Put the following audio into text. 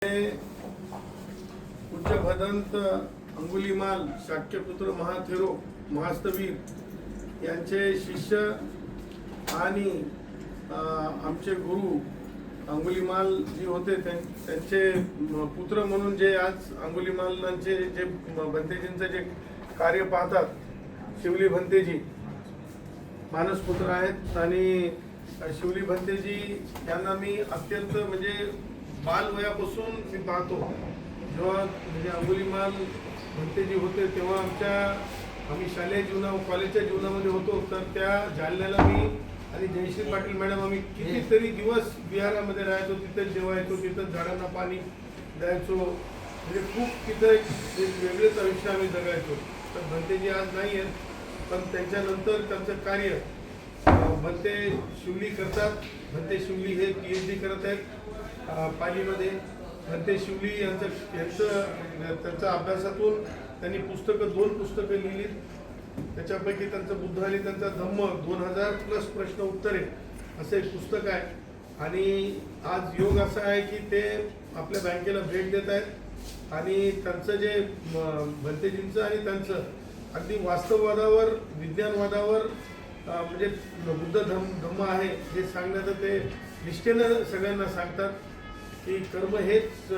उच्च भदंत अंगुलीमाल शाक्यपुत्र महाथेरो महास्तवीर यांचे शिष्य आणि आमचे गुरु अंगुलीमाल जी होते त्यांचे पुत्र म्हणून जे आज अंगुलीमालांचे जे भंतेजींचे जे कार्य पाहतात, शिवली भंतेजी मानसपुत्र आहेत. आणि शिवली भंतेजी यांना मी अत्यंत म्हणजे बालवयापासून मी पाहतो. जेव्हा म्हणजे अंगुलीमाल भंतेजी होते तेव्हा आम्ही शालेय कॉलेजच्या जीवनामध्ये होतो. तर त्या जालन्याला मी आणि जयश्री पाटील मॅडम आम्ही कितीतरी दिवस विहारामध्ये राहायचो, तिथं जेवायचो, तिथं झाडांना पाणी द्यायचो. म्हणजे खूप तिथं एक वेगळेच आयुष्य आम्ही जगायचो. तर भंतेजी आज नाही आहेत, पण त्यांच्यानंतर त्यांचं कार्य भंते शिवली करतात. भंते शिवली हे PhD करत आहेत पालीमध्ये. भंते शिवली त्यांच्या अभ्यासातून त्यांनी दोन पुस्तकं लिहिली. त्याच्यापैकी त्यांचं बुद्ध आणि त्यांचा धम्म 2000+ प्रश्न उत्तरे असं एक पुस्तक आहे. आणि आज योग असा आहे की ते आपल्या बँकेला भेट देत आहेत आणि त्यांचं जे भंतेजींचं आणि त्यांचं अगदी वास्तववादावर, विज्ञानवादावर म्हणजे बुद्ध धम्म आहे हे सांगण्याचं ते निष्ठेनं सगळ्यांना सांगतात की कर्म हेच